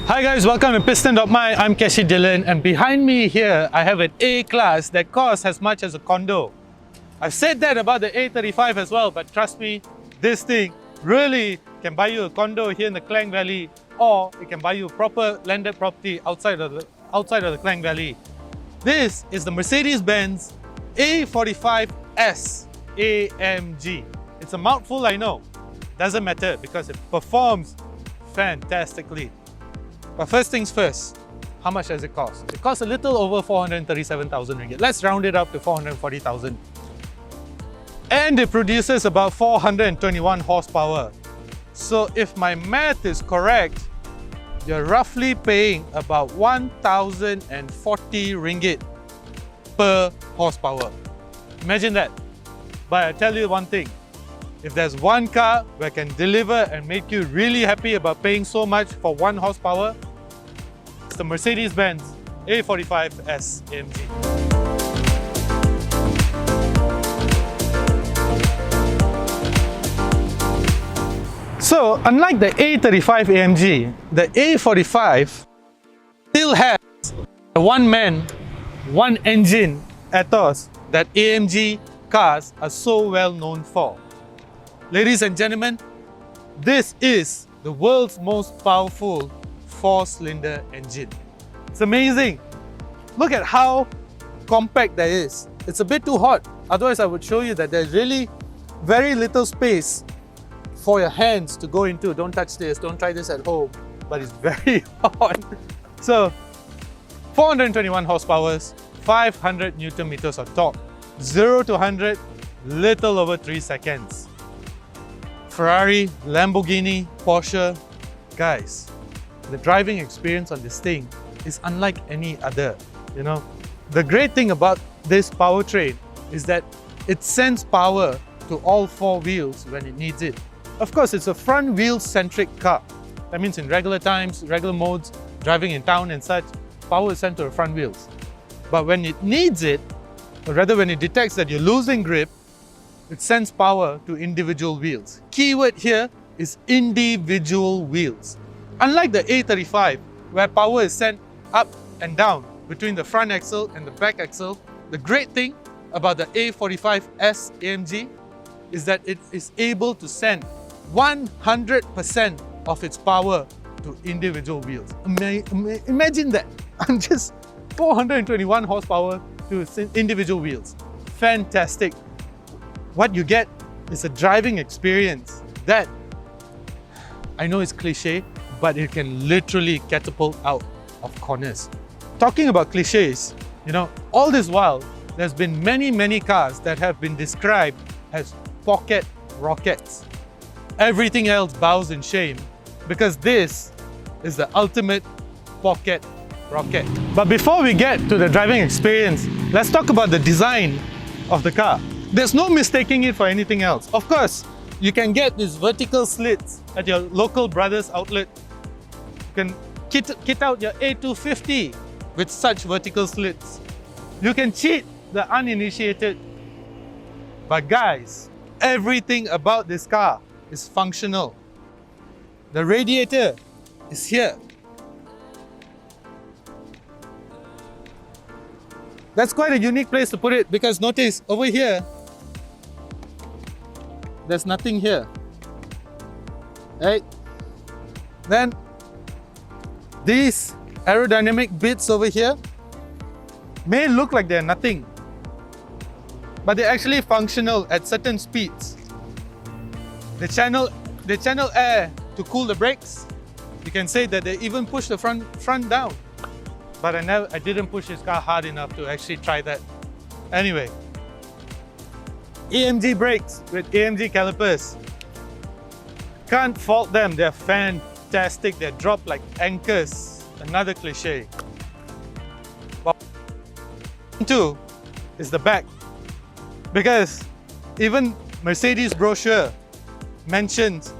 Hi guys, welcome to Piston.my. I'm Keshi Dylan, and behind me here I have an A-class that costs as much as a condo. I've said that about the A35 as well, but trust me, this thing really can buy you a condo here in the Klang Valley, or it can buy you a proper landed property outside of the Klang Valley. This is the Mercedes-Benz A45S AMG. It's a mouthful, I know. Doesn't matter because it performs fantastically. But first things first, how much does it cost? It costs a little over 437,000 ringgit. Let's round it up to 440,000. And it produces about 421 horsepower. So if my math is correct, you're roughly paying about 1,040 ringgit per horsepower. Imagine that. But I tell you one thing, if there's one car where I can deliver and make you really happy about paying so much for 1 horsepower, it's the Mercedes-Benz A45S AMG. So, unlike the A35 AMG, the A45 still has a one-man, one-engine ethos that AMG cars are so well known for. Ladies and gentlemen, this is the world's most powerful 4-cylinder engine. It's amazing. Look at how compact that is. It's a bit too hot. Otherwise, I would show you that there's really very little space for your hands to go into. Don't touch this. Don't try this at home. But it's very hot. So, 421 horsepower, 500 Newton meters of torque. 0 to 100, little over 3 seconds. Ferrari, Lamborghini, Porsche, guys, the driving experience on this thing is unlike any other. You know, the great thing about this powertrain is that it sends power to all 4 wheels when it needs it. Of course, it's a front wheel centric car. That means in regular times, regular modes, driving in town and such, power is sent to the front wheels. But when it needs it, or rather when it detects that you're losing grip, it sends power to individual wheels. Keyword here is individual wheels. Unlike the A35, where power is sent up and down between the front axle and the back axle, the great thing about the A45S AMG is that it is able to send 100% of its power to individual wheels. Imagine that. I'm just 421 horsepower to individual wheels. Fantastic. What you get is a driving experience that, I know it's cliche, but it can literally catapult out of corners. Talking about cliches, you know, all this while, there's been many cars that have been described as pocket rockets. Everything else bows in shame because this is the ultimate pocket rocket. But before we get to the driving experience, let's talk about the design of the car. There's no mistaking it for anything else. Of course, you can get these vertical slits at your local Brothers outlet. You can kit out your A250 with such vertical slits. You can cheat the uninitiated. But guys, everything about this car is functional. The radiator is here. That's quite a unique place to put it because notice over here, there's nothing here, right? Then these aerodynamic bits over here may look like they're nothing, but they're actually functional at certain speeds. They channel air to cool the brakes. You can say that they even push the front down. But I didn't push this car hard enough to actually try that. Anyway, AMG brakes with AMG calipers. Can't fault them, they're fantastic. They drop like anchors. Another cliche. But 2 is the back. Because even Mercedes brochure mentions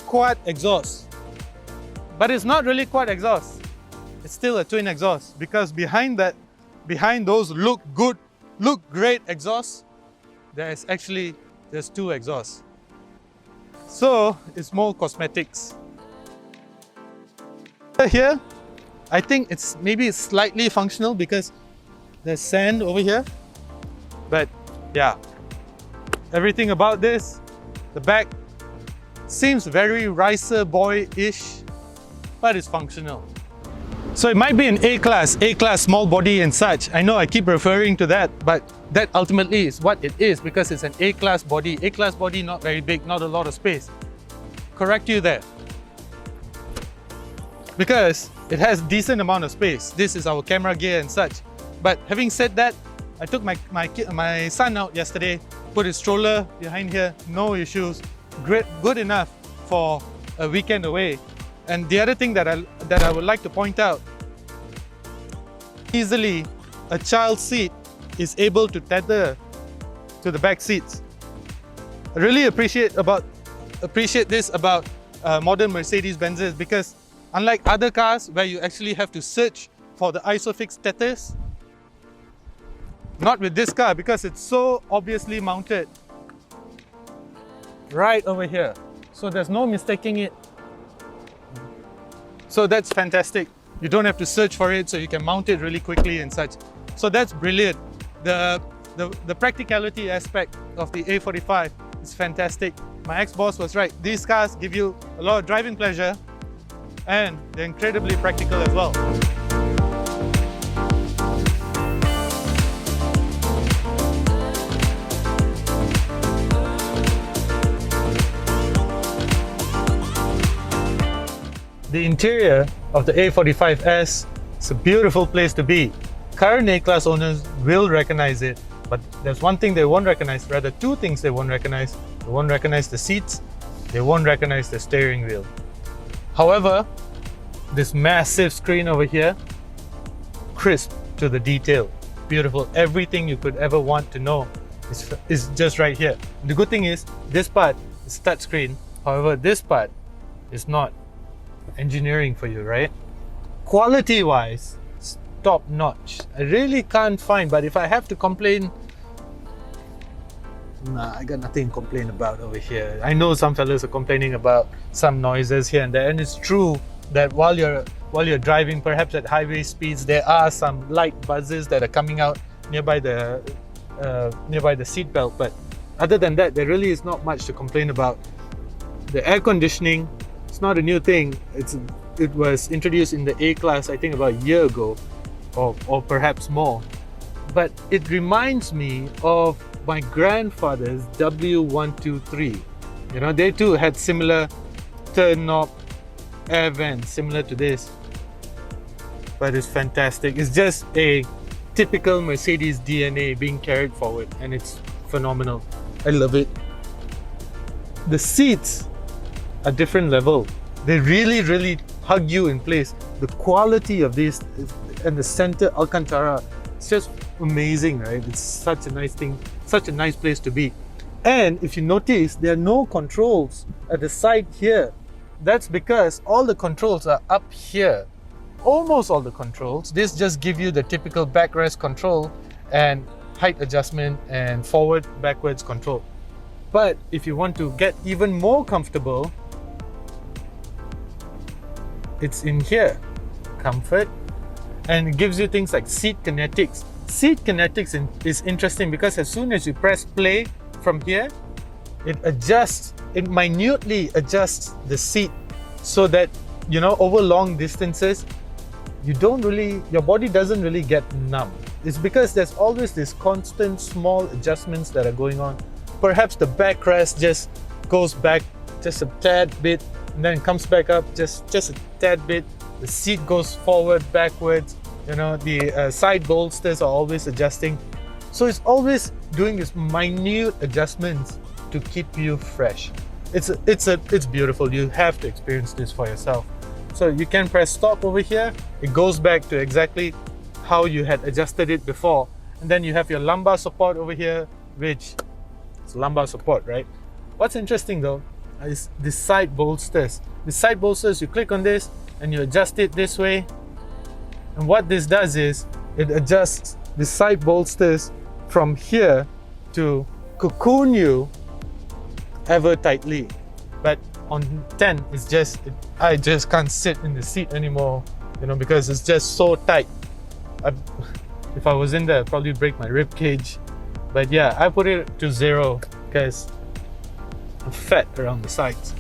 quad exhaust. But it's not really quad exhaust. It's still a twin exhaust because behind those look great exhausts, there's 2 exhausts. So it's more cosmetics. Here I think it's maybe slightly functional because there's sand over here. But yeah, everything about this, the back seems very Ricer boy-ish, but it's functional. So it might be an A-class small body and such. I know I keep referring to that, but that ultimately is what it is because it's an A-class body. A-class body, not very big, not a lot of space. Correct you there. Because it has decent amount of space. This is our camera gear and such. But having said that, I took my son out yesterday, put his stroller behind here, no issues. Great, good enough for a weekend away. And the other thing that I would like to point out, easily a child seat is able to tether to the back seats. I really appreciate this about modern Mercedes-Benzes because unlike other cars where you actually have to search for the ISOFIX tethers, not with this car because it's so obviously mounted right over here. So there's no mistaking it. So that's fantastic. You don't have to search for it, so you can mount it really quickly and such. So that's brilliant. The practicality aspect of the A45 is fantastic. My ex-boss was right. These cars give you a lot of driving pleasure and they're incredibly practical as well. The interior of the A45S is a beautiful place to be. Current A-Class owners will recognize it, but there's one thing they won't recognize, rather two things they won't recognize. They won't recognize the seats, they won't recognize the steering wheel. However, this massive screen over here, crisp to the detail, beautiful. Everything you could ever want to know is just right here. The good thing is, this part is touchscreen, however this part is not. Engineering for you, right? Quality wise, top notch. I really can't find, but if I have to complain, nah, I got nothing to complain about over here. I know some fellas are complaining about some noises here and there, and it's true that while you're driving, perhaps at highway speeds, there are some light buzzes that are coming out nearby the seat belt. But other than that, there really is not much to complain about. The air conditioning, it's not a new thing. It was introduced in the A-Class, I think about a year ago, or perhaps more. But it reminds me of my grandfather's W123. You know, they too had similar turn knob air vents, similar to this. But it's fantastic. It's just a typical Mercedes DNA being carried forward, and it's phenomenal. I love it. The seats a different level. They really hug you in place. The quality of this and the center Alcantara, it's just amazing, right? It's such a nice thing, such a nice place to be. And if you notice, there are no controls at the side here. That's because all the controls are up here. Almost all the controls. This just give you the typical backrest control and height adjustment and forward, backwards control. But if you want to get even more comfortable, it's in here, comfort, and it gives you things like seat kinetics. Seat kinetics is interesting because as soon as you press play from here, it minutely adjusts the seat so that, you know, over long distances, your body doesn't really get numb. It's because there's always this constant small adjustments that are going on. Perhaps the backrest just goes back just a tad bit, and then comes back up just a tad bit. The seat goes forward, backwards. You know, the side bolsters are always adjusting. So it's always doing these minute adjustments to keep you fresh. It's beautiful. You have to experience this for yourself. So you can press stop over here. It goes back to exactly how you had adjusted it before. And then you have your lumbar support over here, which is lumbar support, right? What's interesting though is the side bolsters. The side bolsters, you click on this and you adjust it this way. And what this does is it adjusts the side bolsters from here to cocoon you ever tightly. But on 10, I just can't sit in the seat anymore. you know, because it's just so tight. If I was in there, I'd probably break my rib cage. But yeah, I put it to 0 because I'm fat around the sides.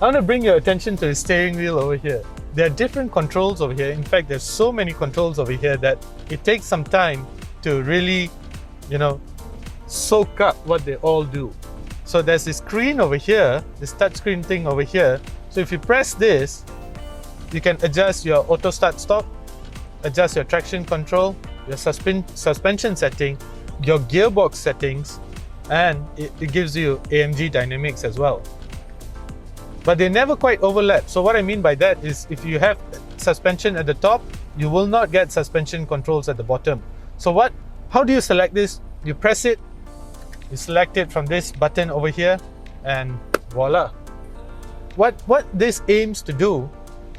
I want to bring your attention to the steering wheel over here. There are different controls over here. In fact, there's so many controls over here that it takes some time to really, you know, soak up what they all do. So there's this screen over here, this touchscreen thing over here. So if you press this, you can adjust your auto start stop, adjust your traction control, your suspension setting, your gearbox settings, and it gives you AMG dynamics as well. But they never quite overlap. So what I mean by that is if you have suspension at the top, you will not get suspension controls at the bottom. So how do you select this? You press it, you select it from this button over here, and voila. What this aims to do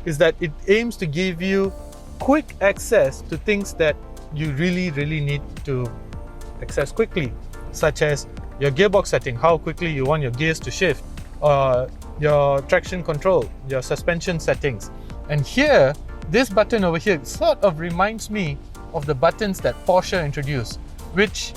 is that it aims to give you quick access to things that you really need to access quickly, such as your gearbox setting, how quickly you want your gears to shift, or your traction control, your suspension settings. And here, this button over here sort of reminds me of the buttons that Porsche introduced, which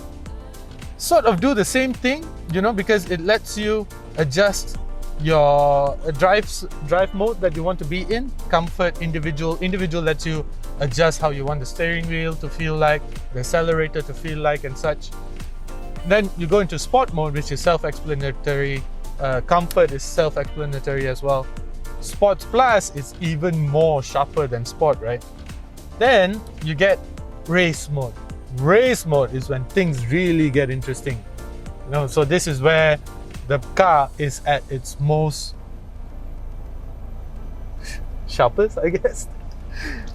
sort of do the same thing, you know, because it lets you adjust your drive mode that you want to be in. Comfort, individual lets you adjust how you want the steering wheel to feel like, the accelerator to feel like, and such. Then you go into sport mode, which is self-explanatory. Comfort is self-explanatory as well. Sports Plus is even more sharper than Sport, right? Then you get race mode. Race mode is when things really get interesting. You know, so this is where the car is at its most sharpest, I guess.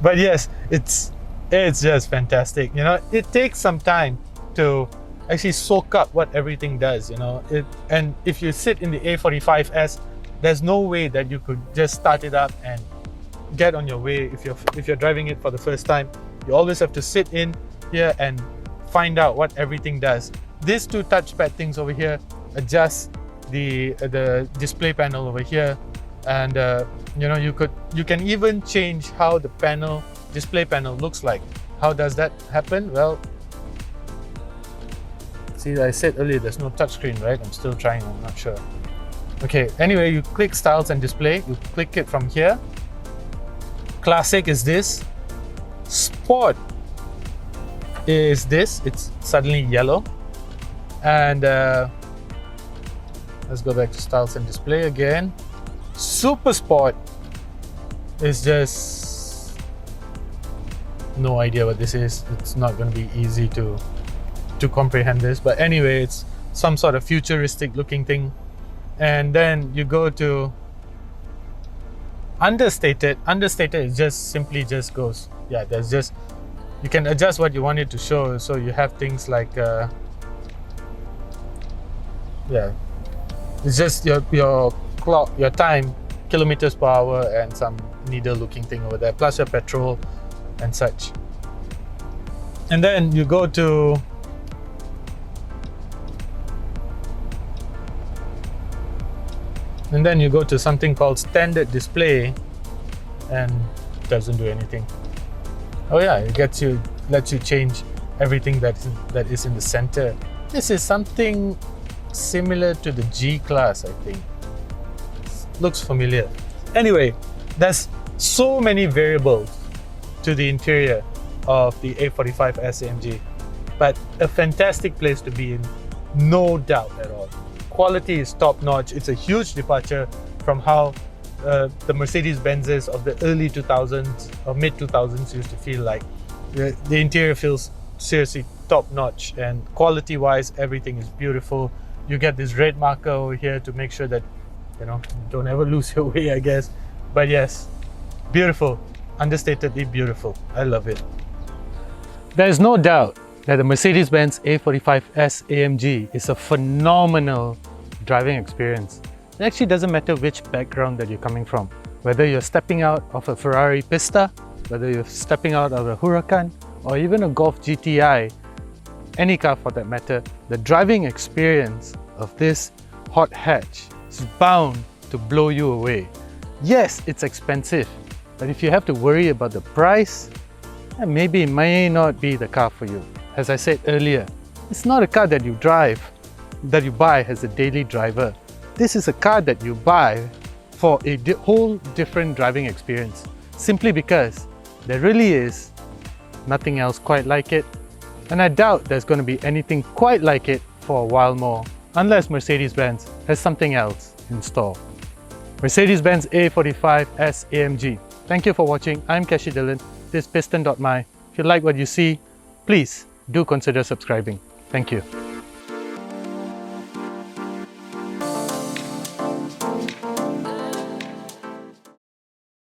But yes, it's just fantastic. You know, it takes some time to actually soak up what everything does, you know. And if you sit in the A45S, there's no way that you could just start it up and get on your way if you're driving it for the first time. You always have to sit in here and find out what everything does. These two touchpad things over here adjust the display panel over here, and you know, you can even change how the display panel looks like. How does that happen? Well, see, I said earlier there's no touchscreen, right? I'm still trying, I'm not sure. Okay, anyway, you click Styles and Display, you click it from here. Classic is this. Sport is this, it's suddenly yellow. And let's go back to Styles and Display again. Super Sport is just no idea what this is. It's not going to be easy to comprehend this, but anyway, it's some sort of futuristic looking thing. And then you go to Understated. Understated is just simply goes, yeah, there's just, you can adjust what you want it to show. So you have things like yeah, it's just your clock, your time, kilometers per hour, and some needle looking thing over there, plus your petrol and such. And then you go to something called Standard Display, and it doesn't do anything. Oh yeah, it lets you change everything that is in the center. This is something similar to the G class, I think. Looks familiar. Anyway, there's so many variables to the interior of the A45S AMG, but a fantastic place to be in, no doubt at all. Quality is top notch. It's a huge departure from how the Mercedes-Benzes of the early 2000s or mid 2000s used to feel like. The interior feels seriously top notch, and quality wise, everything is beautiful. You get this red marker over here to make sure that, you know, don't ever lose your way, I guess. But yes, beautiful, understatedly beautiful. I love it. There is no doubt that the Mercedes-Benz A45S AMG is a phenomenal driving experience. It actually doesn't matter which background that you're coming from. Whether you're stepping out of a Ferrari Pista, whether you're stepping out of a Huracan, or even a Golf GTI, any car for that matter, the driving experience of this hot hatch is bound to blow you away. Yes, it's expensive, But if you have to worry about the price, then maybe it may not be the car for you. As I said earlier, it's not a car that you drive, that you buy as a daily driver. This is a car that you buy for a whole different driving experience, simply because there really is nothing else quite like it, and I doubt there's going to be anything quite like it for a while more, unless Mercedes-Benz has something else in store. Mercedes-Benz A45S AMG. Thank you for watching. I'm Kashi Dylan. This is Piston.my. If you like what you see, please do consider subscribing. Thank you.